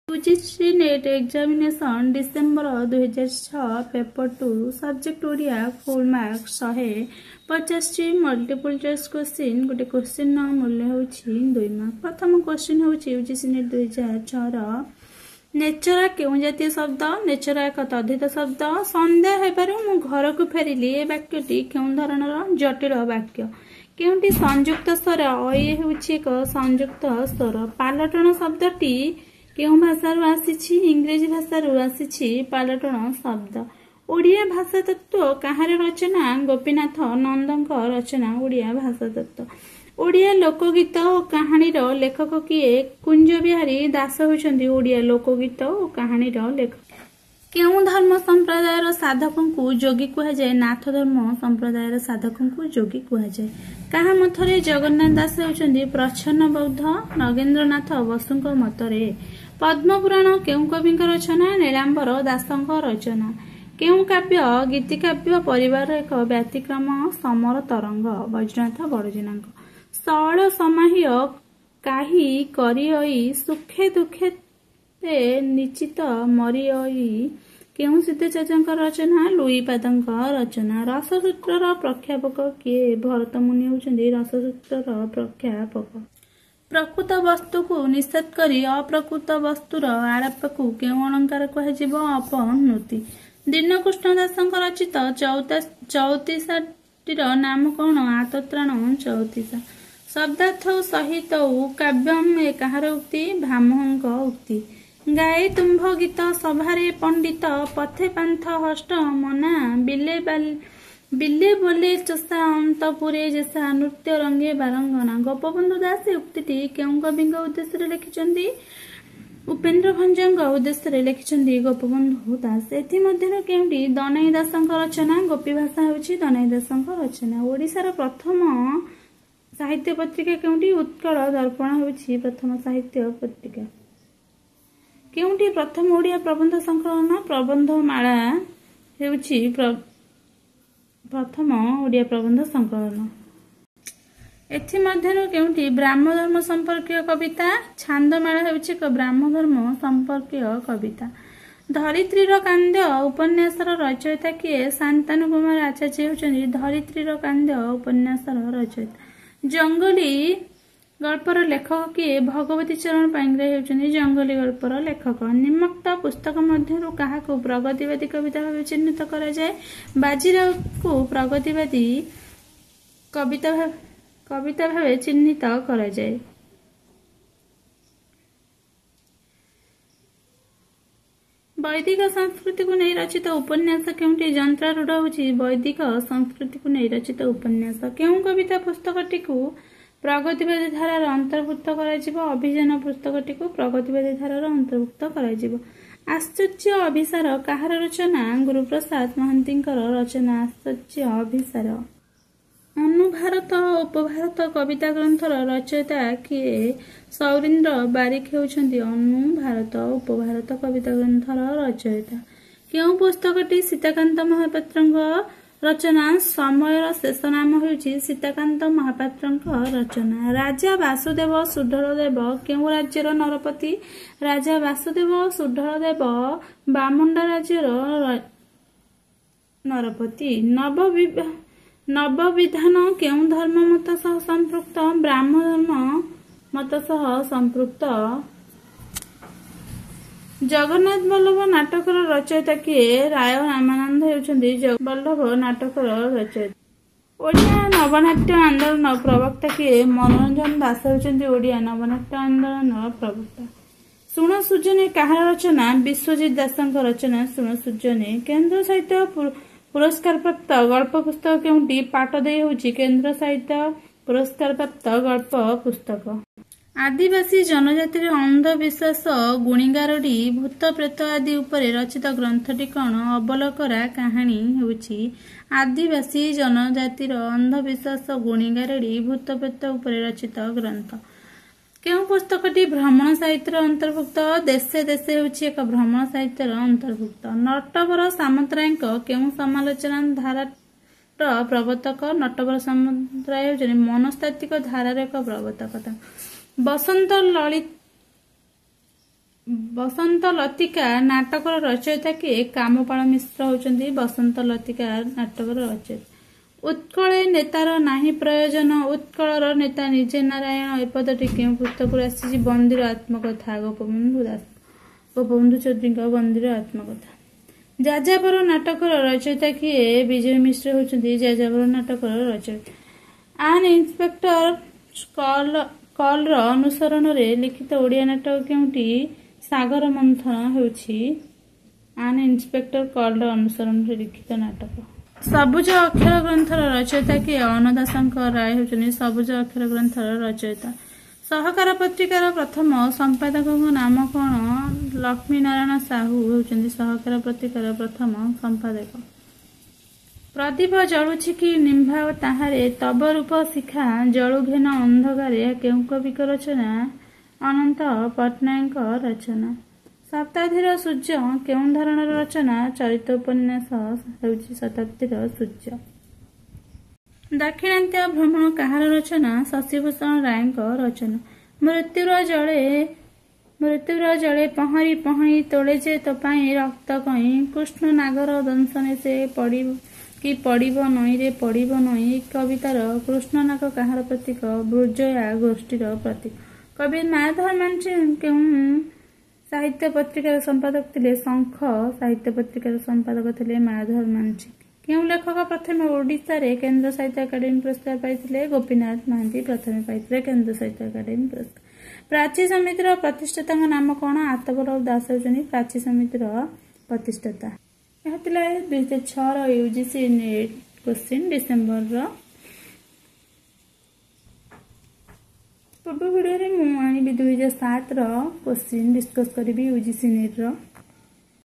UGC net examination December 2006 paper 2 subject Odia full mark 150 multiple choice question गोटे question मूल्य होची 2 mark. प्रथम question होची यूजीसी नेट 2006 नेचर केउ जातीय शब्द नेचर एक तद्धित शब्द संध्या हेबारु मु घर को फेरिली ए वाक्यटी केउ धरणर जटिल वाक्य केउटी संयुक्त स्वर अये होची एक संयुक्त स्वर पालटन शब्दटी केउ भाषारू आसीछि इंग्रेजी भाषारू आसीछि पालटन शब्द ओडिया भाषा तत्व काहार रचना गोपीनाथ नंदक रचना ओडिया भाषा तत्व ओडिया लोकगीत और कहानी लेखक किए कुंज बिहारी दास होइछन्ति ओडिया लोकगीत और कहानी लेखक केउ धर्म संप्रदायर साधक को योगी कहा जाए नाथ धर्म संप्रदायर साधक को योगी कहा जाए कहा मथरे जगन्नाथ दास होइछन्ति प्रच्छन्न बौद्ध नगेंद्रनाथ बसुंक मतरे पद्म पुराण केउ कवि रचना नीलांबर दासंक रचना केउ काव्य गीति काव्य परिवार एक व्यतिक्रम समर तरंग वैजनाथ बड़जेनाक सौल समाह्य काही करियई सुखे दुखे ते निश्चित मरियई केउ सिद्धचार्यक रचना लुईपादक रचना रससूत्रर प्रख्यापक किए भरत मुनि होउछन्ति रससूत्रर प्रख्यापक प्रकृत वस्तु को निषेध करी अप्रकृत वस्तुर आरोप को केउ अलंकार कह अपनुति दीनकृष्ण दासंक रचित चौतीसाटीर नाम कौन आतत्राण चौतीसा शब्दार्थ सहित काव्यम ए कहार उक्ति भामहंक उक्ति गाए तुम्भ गीत सभारे पंडित पथे पांथ हष्ट मना बिले बोले चोषा अंतपुरे जैसा नृत्य रंगे बारंगना गोपबंधु दास उक्ति केउ कवि उद्देश्य लिखिछन्ति उपेन्द्र भंजक उद्देश्य लिखिछन्ति गोपबंधु दास एथिमध्येर केउटी दनाई दासंक रचना गोपी भाषा होछि दनाई दासंक रचना ओडिशार प्रथम साहित्य पत्रिका केउटी उत्कल दर्पण होछि प्रथम साहित्य पत्रिका केउटी प्रथम ओडिया प्रबंध संकलन प्रबंधमाला होछि प्रथम ओडिया प्रबंध संकलन एथिमध्येर केउटी ब्राह्म धर्म संपर्कीय कविता छांदमाला होछि एक ब्राह्म धर्म संपर्कीय कविता धरित्रीर कांद्य उपन्यासर रचयिता किए शांतानु कुमार आचार्य होउछन्ति धरित्रीर कांद्य उपन्यासर रचयिता जंगली गल्पर लेखक किए भगवती चरण पांग्राही होउछन्ति जंगली गल्पर लेखक निम्नोक्त पुस्तक मध्यरु काहाकु प्रगतिवादी कविता भावे चिह्नित करा जाए बाजीराव को प्रगतिवादी कविता भावे चिह्नित करा जाए वैदिक संस्कृति को नहीं रचित उपन्यास केउटी जंत्रारूढ़ होछि वैदिक संस्कृति को नहीं रचित उपन्यास केउ कविता पुस्तकटी को प्रगतिवादी धारार अंतर्भुक्त करा अभियान पुस्तकटी को प्रगतिवादी धारार अंतर्भुक्त करा आश्चर्य अभिसार काहार रचना गुरुप्रसाद महांतींकर रचना आश्चर्य अभिसार अनुभारत उपभारत कविता ग्रंथर रचयिता किए सौरीन्द्र बारिक होउछन्ति अनुभारत उपभारत कविता ग्रंथर रचयिता केउ पुस्तकटी सीताकांत महापात्रंक रचना समयर शेष नाम होउछि सीताकांत महापात्रंक रचना राजा वासुदेव सुढलदेव केउ राज्यर नरपति राजा वासुदेव सुढलदेव बामुंडा राज्यर नरपति नवविधान केउ धर्म मत सह संपृक्त ब्राह्म धर्म मत सह संपृक्त जगन्नाथ बल्लभ नाटकर रचयिता किए राय रामानंद होउछन्ति बल्लभ नाटकर रचयिता ओडिया नवनाट्य आंदोलन प्रवक्ता किए मनोरंजन दास होउछन्ति ओडिया नवनाट्य आंदोलन प्रवक्ता सुण सुजने काहार रचना विश्वजित दासंक रचना सुण सुजने केंद्र साहित्य पुरस्कार प्राप्त गल्प पुस्तक केउटी पाटदेय होछि केंद्र साहित्य पुरस्कार प्राप्त गल्प पुस्तक आदिवासी जनजातिर अंधविश्वास गुणीगारडी भूत प्रेत आदि उपरे रचित ग्रंथटी कौन अबलकरा कहानी होछि आदिवासी जनजातिर अंधविश्वास गुणीगारडी भूत प्रेत उपरे रचित ग्रंथ केउ पुस्तकटी भ्रमण साहित्यर अंतर्भुक्त देशे देशे होछि एक भ्रमण साहित्यर अंतर्भुक्त नटवर सामंतरायଙ୍କ केउ समालोचना धारा प्रवर्तक नटवर सामंतराय होउछन्ति मनस्तात्विक धारार एक प्रवर्तक बसंत ललित बसंत लतिका नाटकर रचयिता किए कामपाल मिश्र होचंदी बसंत लतिका नाटकर रचयिता। उत्कले नेतार नाही प्रयोजन उत्कलर नेता निजे नारायण एपदटी केउं पुस्तकରୁ ଆସିଛି ବନ୍ଦୀର आत्मकथा ଗୋପବନ୍ଧୁ ଚୌଧୁରୀଙ୍କ ବନ୍ଦୀର आत्मकथा। ଯାଯାବର ନାଟକର ରଚୟିତା କିଏ ବିଜୟ ମିଶ୍ର ହେଉଛନ୍ତି ଯାଯାବର ନାଟକର ରଚୟିତା। ଆନ୍ ଇନ୍ସପେକ୍ଟର କଲର ଅନୁସରଣରେ ଲିଖିତ ଓଡ଼ିଆ ନାଟକ କେଉଁଟି ସାଗର ମନ୍ଥନ ହେଉଛି ଆନ୍ ଇନ୍ସପେକ୍ଟର କଲର ଅନୁସରଣରେ ଲିଖିତ ନାଟକ। ସବୁଜ ଅକ୍ଷର ଗ୍ରନ୍ଥର ରଚୟିତା କିଏ ଅନ୍ନଦାଶଙ୍କର ରାୟ ହେଉଛନ୍ତି ସବୁଜ ଅକ୍ଷର ଗ୍ରନ୍ଥର ରଚୟିତା। ସହକାର ପତ୍ରିକାର ପ୍ରଥମ ସମ୍ପାଦକଙ୍କ ନାମ କ'ଣ ଲକ୍ଷ୍ମୀ ନାରାୟଣ ସାହୁ ହେଉଛନ୍ତି ସହକାର ପତ୍ରିକାର ପ୍ରଥମ ସମ୍ପାଦକ। ପ୍ରଦୀପ ଜଳୁଛି କି ନିମ୍ବା ତାହାରେ ତବ ରୂପ ଶିଖା ଜଳୁ ଘେନ ଅନ୍ଧକାରେ କେଉଁ କବିଙ୍କ ରଚନା ଅନନ୍ତ ପଟ୍ଟନାୟକଙ୍କ ରଚନା। ଶତାବ୍ଦୀର ସୂର୍ଯ୍ୟ କେଉଁ ଧରଣର ରଚନା ଚରିତ ଉପନ୍ୟାସ ହେଉଛି ଶତାବ୍ଦୀର ସୂର୍ଯ୍ୟ। ଦାକ୍ଷିଣାତ୍ୟ ଭ୍ରମଣ କାହାର ରଚନା ଶଶିଭୂଷଣ ରାୟଙ୍କ ରଚନା। ମୃତ୍ୟୁର ଜଳେ ପହଁରି ପହଁରି ତୋଳେ ଯେ ତୋ ପାଇଁ ରକ୍ତ କଇଁ କୃଷ୍ଣ ନାଗର ଦଂଶନେ ସେ ପଡ଼ିବ ନଈରେ ପଡ଼ିବ ନଈ। କବିତାର କୃଷ୍ଣନାଗ କାହାର ପ୍ରତୀକ ବୃଜୟା ଗୋଷ୍ଠୀର ପ୍ରତୀକ। କବି ମାୟାଧର ମାନସିଂହ କେଉଁ ସାହିତ୍ୟ ପତ୍ରିକାର ସମ୍ପାଦକ ଥିଲେ ଶଙ୍ଖ ସାହିତ୍ୟ ପତ୍ରିକାର ସମ୍ପାଦକ ଥିଲେ ମାୟାଧର ମାନସିଂହ। କେଉଁ ଲେଖକ ପ୍ରଥମେ ଓଡ଼ିଶାରେ କେନ୍ଦ୍ର ସାହିତ୍ୟ ଏକାଡେମୀ ପୁରସ୍କାର ପାଇଥିଲେ ଗୋପୀନାଥ ମହାନ୍ତି ପ୍ରଥମେ ପାଇଥିଲେ କେନ୍ଦ୍ର ସାହିତ୍ୟ ଏକାଡେମୀ ପୁରସ୍କାର। ପ୍ରାଚୀ ସମିତିର ପ୍ରତିଷ୍ଠାତାଙ୍କ ନାମ କ'ଣ ଆତବରାଓ ଦାସ ହେଉଛନ୍ତି ପ୍ରାଚୀ ସମିତିର ପ୍ରତିଷ୍ଠାତା। ଏହା ଥିଲା 2006ର ୟୁଜିସି ନେଟ୍ କ୍ୱେଶ୍ଚିନ୍ ଡିସେମ୍ବରର। ପୂର୍ବ ଭିଡ଼ିଓରେ ମୁଁ ଆଣିବି 2007ର କ୍ୱେଶ୍ଚିନ୍ ଡିସ୍କସ୍ କରିବି ୟୁଜିସି ନେଟ୍ର।